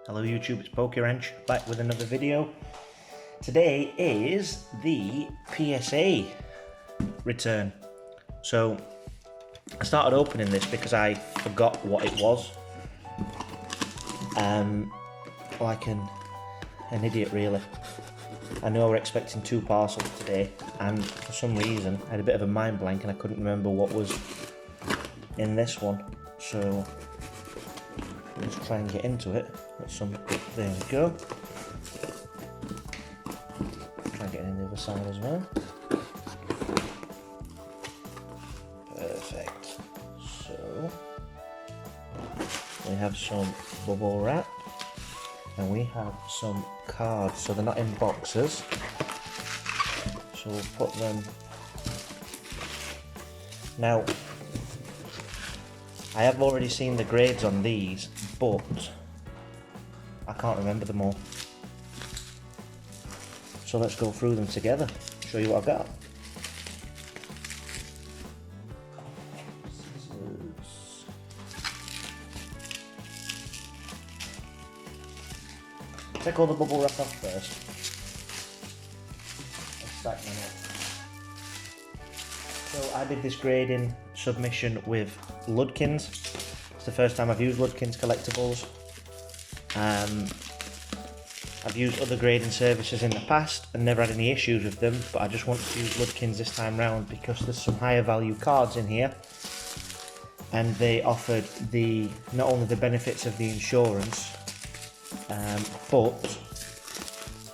Hello YouTube, it's PokeWrench back with another video. Today is the PSA Return. So I started opening this because I forgot what it was. Like an idiot really. I knew I were expecting 2 parcels today and for some reason I had a bit of a mind blank and I couldn't remember what was in this one. So let's try and get into it. There we go. Try and get in the other side as well. Perfect. So we have some bubble wrap and we have some cards. So they're not in boxes. So we'll put them. Now, I have already seen the grades on these, but I can't remember them all. So let's go through them together, show you what I've got. Take all the bubble wrap off first. Let's stack them up. So I did this grading submission with Ludkins. It's the first time I've used Ludkins collectibles. I've used other grading services in the past and never had any issues with them, but I just wanted to use Ludkins this time round because there's some higher value cards in here and they offered not only the benefits of the insurance but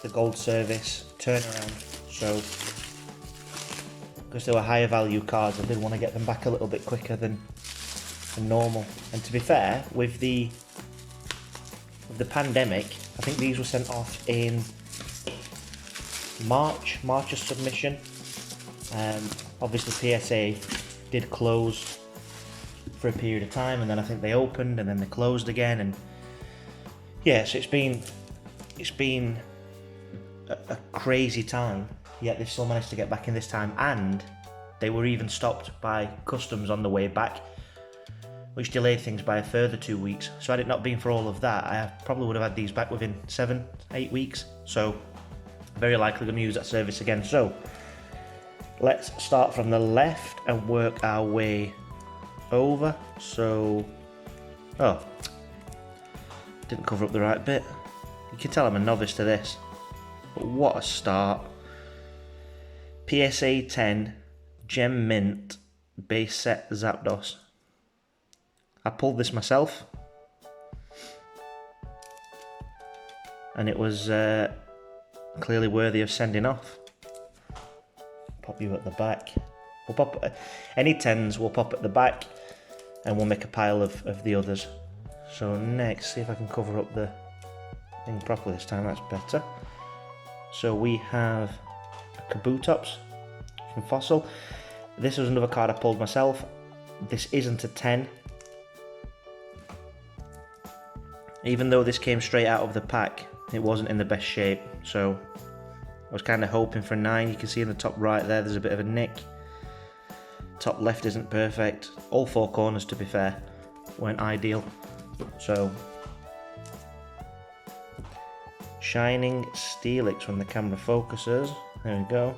the gold service turnaround. So because they were higher value cards, I did want to get them back a little bit quicker than normal. And to be fair, with the pandemic, I think these were sent off in March of submission. Obviously PSA did close for a period of time and then I think they opened and then they closed again, and yeah, so it's been a crazy time, yet they've still managed to get back in this time, and they were even stopped by customs on the way back, which delayed things by a further 2 weeks. So had it not been for all of that, I probably would have had these back within 7-8 weeks. So very likely going to use that service again. So let's start from the left and work our way over. So, didn't cover up the right bit. You can tell I'm a novice to this, but what a start. PSA 10 Gem Mint base set Zapdos. I pulled this myself and it was clearly worthy of sending off. Pop you at the back. We'll pop any 10s, we'll pop at the back and we'll make a pile of the others. So next, see if I can cover up the thing properly this time, that's better. So we have Kabutops from Fossil. This was another card I pulled myself. This isn't a 10. Even though this came straight out of the pack, it wasn't in the best shape, so I was kind of hoping for a 9. You can see in the top right there's a bit of a nick. Top left isn't perfect. All 4 corners, to be fair, weren't ideal. So, Shining Steelix from the camera focuses. There we go.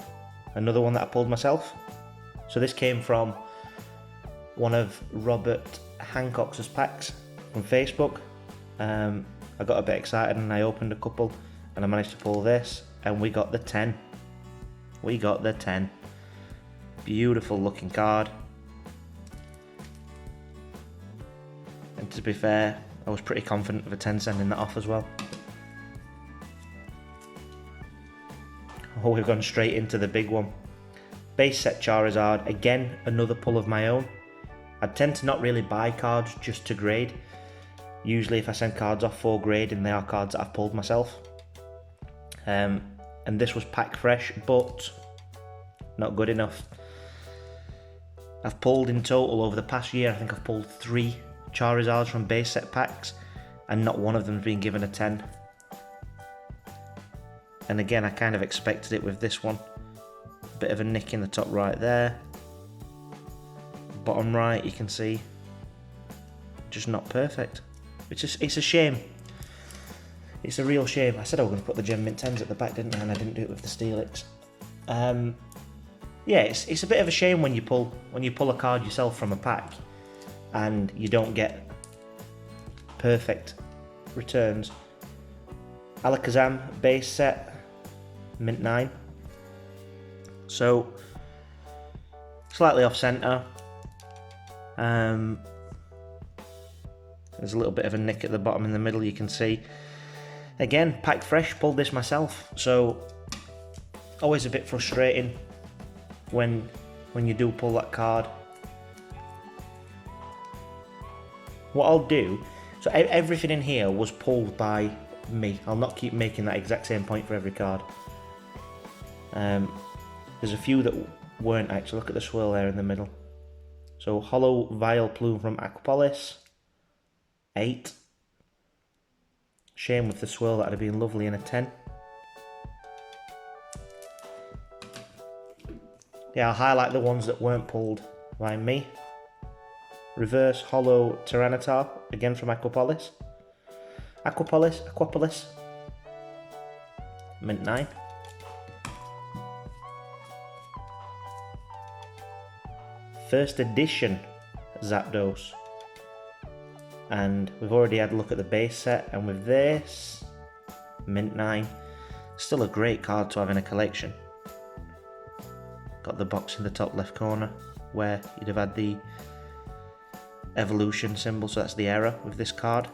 Another one that I pulled myself. So this came from one of Robert Hancock's packs from Facebook. I got a bit excited and I opened a couple and I managed to pull this and we got the 10. We got the 10. Beautiful looking card. And to be fair, I was pretty confident of a 10 sending that off as well. Oh, we've gone straight into the big one. Base set Charizard, again another pull of my own. I tend to not really buy cards just to grade. Usually if I send cards off for grading, they are cards that I've pulled myself. And this was pack fresh, but not good enough. I've pulled in total over the past year, I think I've pulled 3 Charizards from base set packs, and not one of them has been given a 10. And again, I kind of expected it with this one. A bit of a nick in the top right there. Bottom right, you can see, just not perfect. It's a shame. It's a real shame. I said I was going to put the Gem Mint 10s at the back, didn't I? And I didn't do it with the Steelix. Yeah, it's a bit of a shame when you pull a card yourself from a pack and you don't get perfect returns. Alakazam base set, Mint 9. So slightly off centre. There's a little bit of a nick at the bottom in the middle, you can see. Again, packed fresh, pulled this myself, so always a bit frustrating when you do pull that card. What I'll do, so everything in here was pulled by me. I'll not keep making that exact same point for every card. There's a few that weren't actually. Look at the swirl there in the middle. So Hollow Vile Plume from Aquapolis, 8. Shame with the swirl, that'd have been lovely in a 10. Yeah, I'll highlight the ones that weren't pulled by me. Reverse Hollow Tyranitar, again from Aquapolis. Aquapolis. Mint 9. First edition Zapdos. And we've already had a look at the base set, and with this, Mint 9. Still a great card to have in a collection. Got the box in the top left corner where you'd have had the evolution symbol, so that's the error with this card.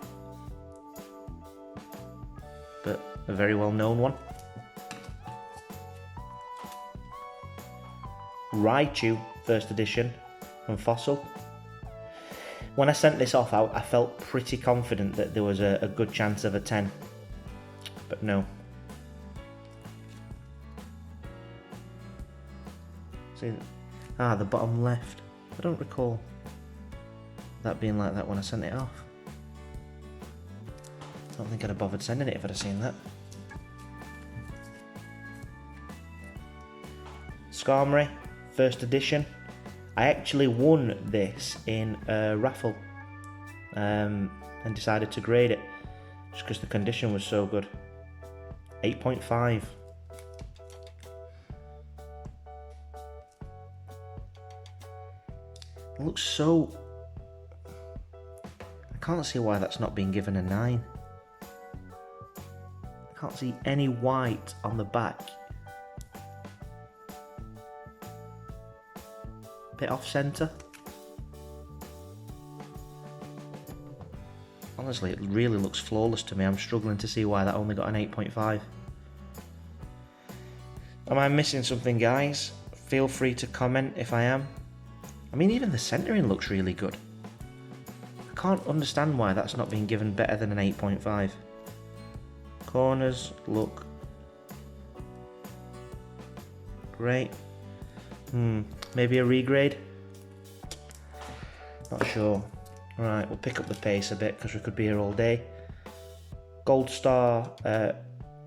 But a very well known one. Raichu, first edition from Fossil. When I sent this off out, I felt pretty confident that there was a good chance of a 10, but no. See, the bottom left. I don't recall that being like that when I sent it off. I don't think I'd have bothered sending it if I'd have seen that. Skarmory, first edition. I actually won this in a raffle and decided to grade it just because the condition was so good. 8.5. It looks so... I can't see why that's not being given a 9. I can't see any white on the back. Bit off centre. Honestly, it really looks flawless to me. I'm struggling to see why that only got an 8.5. Am I missing something, guys? Feel free to comment if I am. I mean, even the centering looks really good. I can't understand why that's not being given better than an 8.5. Corners look great. Maybe a regrade? Not sure. Alright, we'll pick up the pace a bit because we could be here all day. Gold Star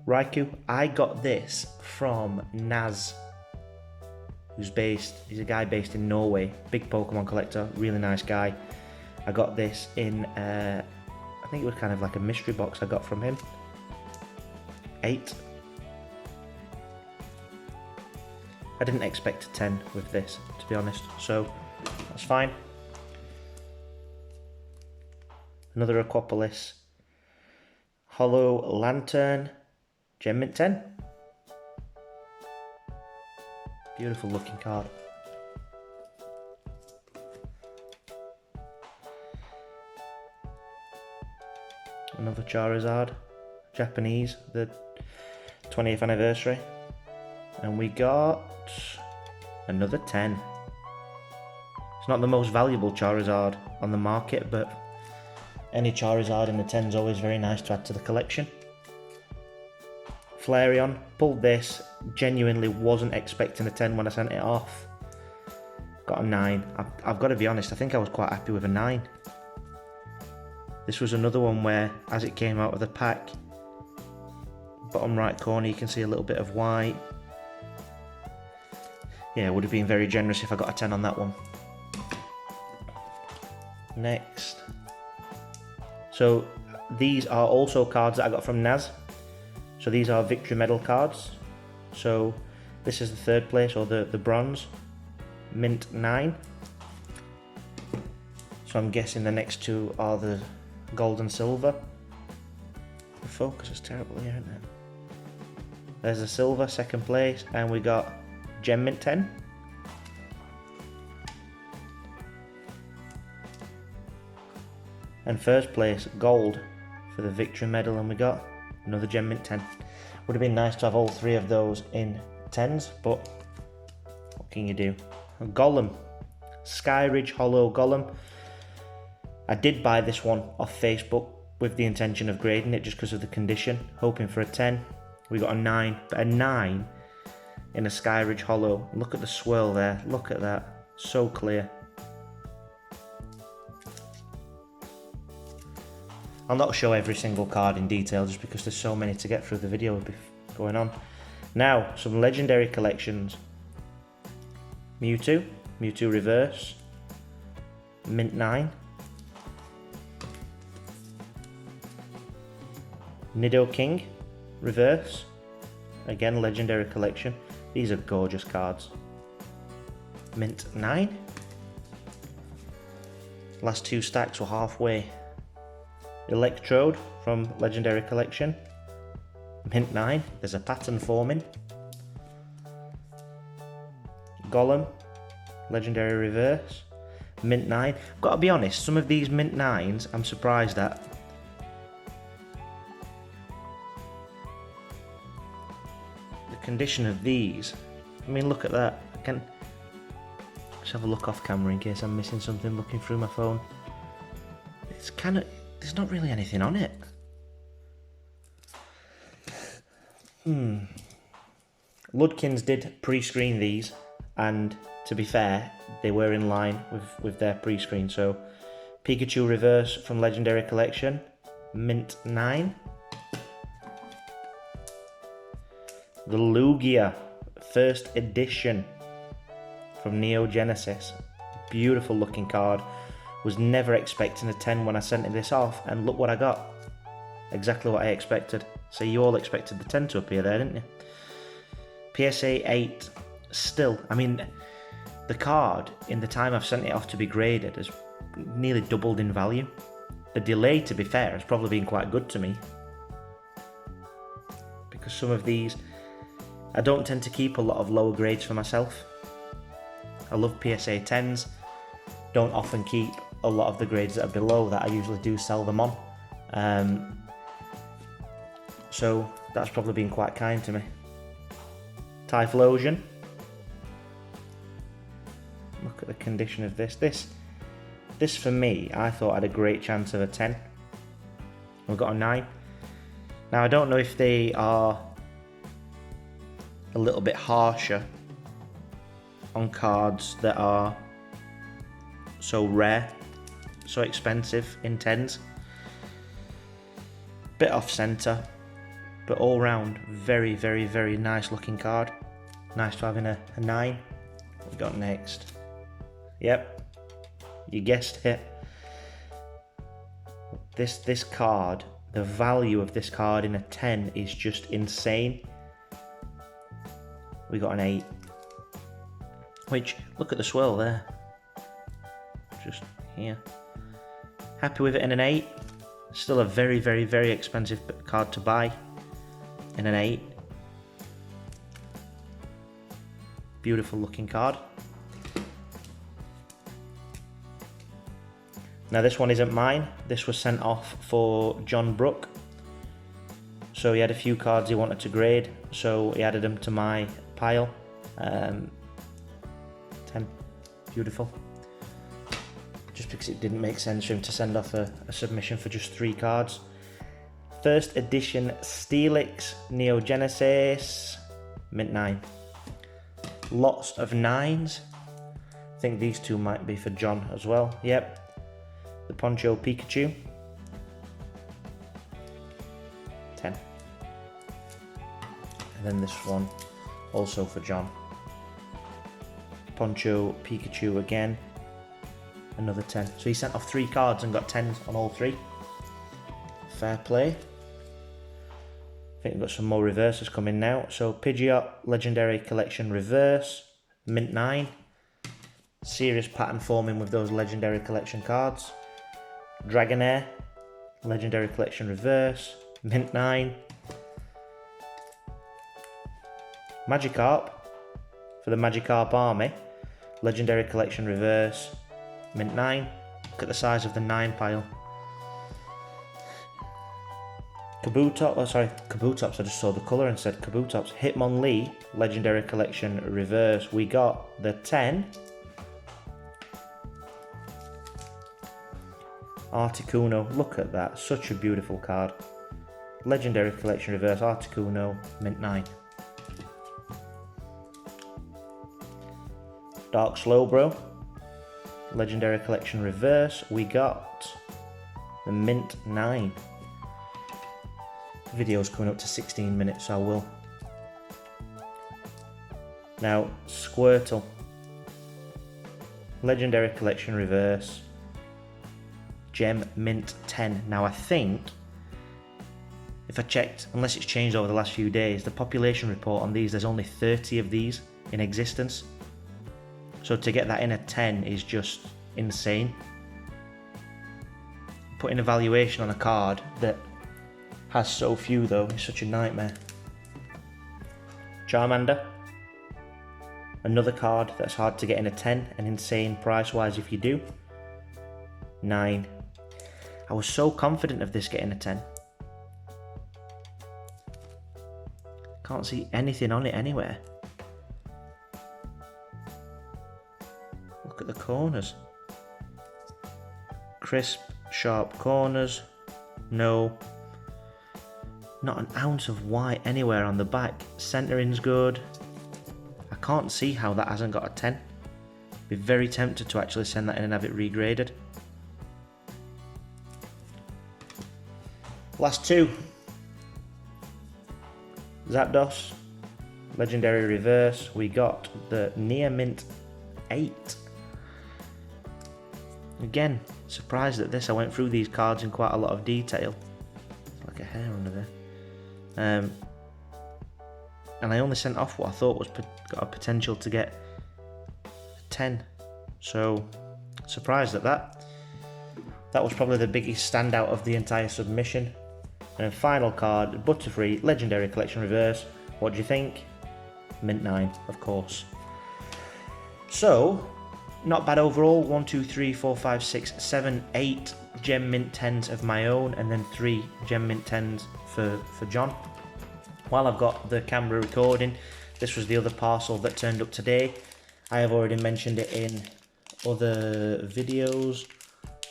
Raikou. I got this from Naz, he's a guy based in Norway. Big Pokemon collector, really nice guy. I got this in, I think it was kind of like a mystery box I got from him. 8. I didn't expect a 10 with this, to be honest, so that's fine. Another Aquapolis. Hollow Lantern, Gem Mint 10. Beautiful looking card. Another Charizard, Japanese, the 20th anniversary. And we got another 10. It's not the most valuable Charizard on the market, but any Charizard in the 10 is always very nice to add to the collection. Flareon, pulled this, genuinely wasn't expecting a 10 when I sent it off. Got a 9. I've got to be honest, I think I was quite happy with a 9. This was another one where, as it came out of the pack, bottom right corner you can see a little bit of white. Yeah, it would have been very generous if I got a 10 on that one. Next. So, these are also cards that I got from Naz. So these are victory medal cards. So this is the third place, or the bronze, mint 9. So I'm guessing the next two are the gold and silver. The focus is terrible here, isn't it? There's the silver, second place, and we got gem mint 10. And first place, gold, for the victory medal, and we got another gem mint 10. Would have been nice to have all three of those in 10s, but what can you do? A Golem, Skyridge Hollow Golem. I did buy this one off Facebook with the intention of grading it just because of the condition, hoping for a 10. We got a 9, but a 9 in a Skyridge Hollow. Look at the swirl there, look at that, so clear. I'll not show every single card in detail just because there's so many to get through the video going on. Now, some legendary collections. Mewtwo Reverse, mint 9. Nidoking Reverse, again legendary collection. These are gorgeous cards. Mint 9. Last two stacks were halfway. Electrode from legendary collection, mint 9. There's a pattern forming. Golem, legendary reverse, mint 9. Gotta be honest, some of these mint 9s I'm surprised at. The condition of these, I mean, look at that. I can just have a look off camera in case I'm missing something looking through my phone. It's kind of, there's not really anything on it. Ludkins did pre-screen these, and to be fair, they were in line with their pre-screen. So Pikachu Reverse from Legendary Collection, mint 9. The Lugia first edition from Neo Genesis, beautiful looking card. Was never expecting a 10 when I sent this off, and look what I got. Exactly what I expected. So you all expected the 10 to appear there, didn't you? PSA 8, still, I mean, the card, in the time I've sent it off to be graded, has nearly doubled in value. The delay, to be fair, has probably been quite good to me. Because some of these, I don't tend to keep a lot of lower grades for myself. I love PSA 10s. Don't often keep a lot of the grades that are below that. I usually do sell them on. So that's probably been quite kind to me. Typhlosion. Look at the condition of this. This for me, I thought had a great chance of a 10. We've got a 9. Now I don't know if they are a little bit harsher on cards that are so rare, so expensive in 10s. Bit off centre, but all round very, very, very nice looking card. Nice to have in a 9. What we got next? Yep, you guessed it. This card, the value of this card in a 10 is just insane. We got an 8. Which, look at the swirl there. Just here. Happy with it in an 8. Still a very, very, very expensive card to buy in an 8. Beautiful looking card. Now this one isn't mine. This was sent off for John Brook. So he had a few cards he wanted to grade, so he added them to my pile. 10. Beautiful. Just because it didn't make sense for him to send off a submission for just 3 cards. First edition Steelix Neo Genesis, mint 9. Lots of 9s. I think these two might be for John as well. Yep. The Poncho Pikachu, 10. And then this one, also for John. Poncho Pikachu again, another 10. So he sent off 3 cards and got 10s on all 3. Fair play. I think we've got some more reverses coming now. So Pidgeot Legendary Collection Reverse, Mint 9. Serious pattern forming with those Legendary Collection cards. Dragonair, Legendary Collection Reverse, Mint 9. Magikarp, for the Magikarp Army, Legendary Collection Reverse, Mint 9. Look at the size of the 9 pile. Kabutops, I just saw the colour and said Kabutops. Hitmonlee, Legendary Collection Reverse. We got the 10. Articuno, look at that, such a beautiful card. Legendary Collection Reverse, Articuno, Mint 9. Dark Slowbro, Legendary Collection Reverse, we got the Mint 9. The video's coming up to 16 minutes, so I will. Now, Squirtle, Legendary Collection Reverse, Gem Mint 10. Now I think, if I checked, unless it's changed over the last few days, the population report on these, there's only 30 of these in existence. So to get that in a 10 is just insane. Putting a valuation on a card that has so few though is such a nightmare. Charmander, another card that's hard to get in a 10 and insane price wise if you do. 9. I was so confident of this getting a 10. Can't see anything on it anywhere. Look at the corners. Crisp, sharp corners. No. Not an ounce of white anywhere on the back. Centering's good. I can't see how that hasn't got a 10. Be very tempted to actually send that in and have it regraded. Last two. Zapdos, Legendary Reverse. We got the Near Mint 8. Again, surprised at this. I went through these cards in quite a lot of detail. It's like a hair under there. And I only sent off what I thought was got a potential to get a 10. So, surprised at that. That was probably the biggest standout of the entire submission. And final card, Butterfree, Legendary Collection Reverse. What do you think? Mint 9, of course. So, not bad overall. 1, 2, 3, 4, 5, 6, 7, 8 Gem Mint 10s of my own, and then 3 Gem Mint 10s for John. While I've got the camera recording, this was the other parcel that turned up today. I have already mentioned it in other videos.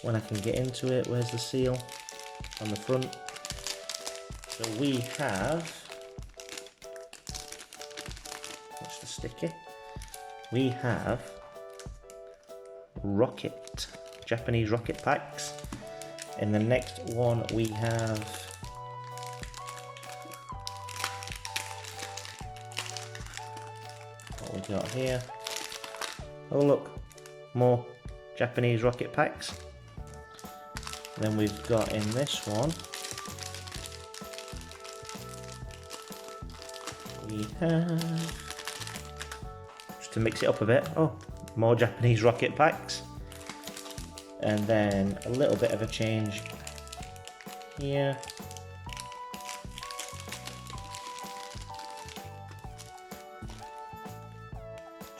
When I can get into it, where's the seal? On the front. So we have, what's the sticky? We have Rocket, Japanese Rocket packs. In the next one we have what we got here. Oh look, more Japanese Rocket packs. Then we've got in this one, we have, just to mix it up a bit, oh, more Japanese Rocket packs. And then a little bit of a change here.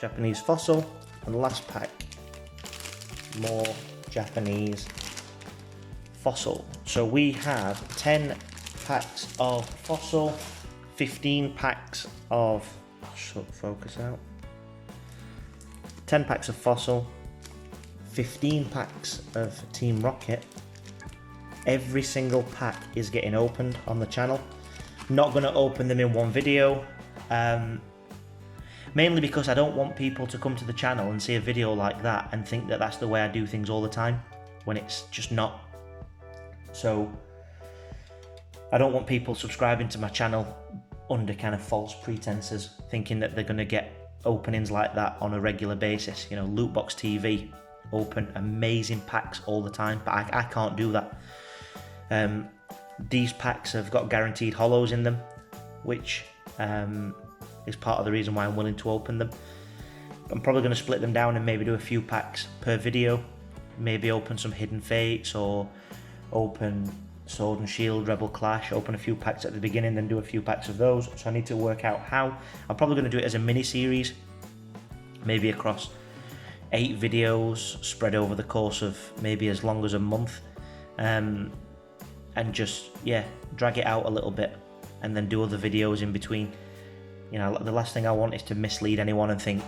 Japanese Fossil. And last pack, more Japanese Fossil. So we have 10 packs of Fossil, 15 packs of, focus out, 10 packs of Fossil, 15 packs of Team Rocket. Every single pack is getting opened on the channel. Not going to open them in one video, mainly because I don't want people to come to the channel and see a video like that and think that that's the way I do things all the time, when it's just not. So I don't want people subscribing to my channel under kind of false pretenses, thinking that they're going to get openings like that on a regular basis. You know, Lootbox TV open amazing packs all the time, but I can't do that. These packs have got guaranteed holos in them, which is part of the reason why I'm willing to open them. I'm probably going to split them down and maybe do a few packs per video. Maybe open some Hidden Fates, or open Sword and Shield, Rebel Clash, open a few packs at the beginning, then do a few packs of those. So I need to work out how. I'm probably going to do it as a mini series, maybe across 8 videos spread over the course of maybe as long as a month, and just, yeah, drag it out a little bit and then do other videos in between. You know, the last thing I want is to mislead anyone and think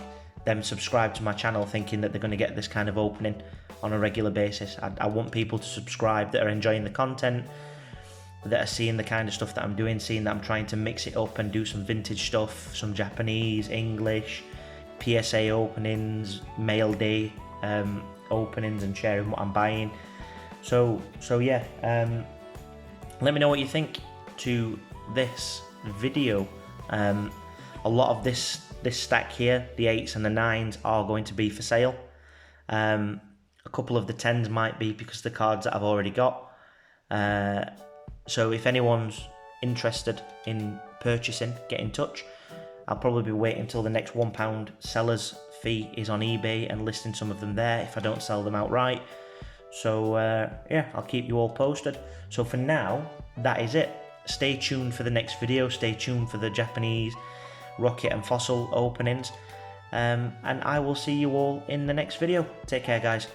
them subscribe to my channel thinking that they're going to get this kind of opening on a regular basis. I want people to subscribe that are enjoying the content, that are seeing the kind of stuff that I'm doing, seeing that I'm trying to mix it up and do some vintage stuff, some Japanese, English, PSA openings, mail day openings, and sharing what I'm buying. So yeah, let me know what you think to this video. A lot of this stack here, the 8s and the 9s, are going to be for sale. A couple of the 10s might be because the cards that I've already got. So if anyone's interested in purchasing, get in touch. I'll probably be waiting until the next £1 seller's fee is on eBay and listing some of them there if I don't sell them outright. So yeah, I'll keep you all posted. So for now, that is it. Stay tuned for the next video. Stay tuned for the Japanese Rocket and Fossil openings. And I will see you all in the next video. Take care, guys.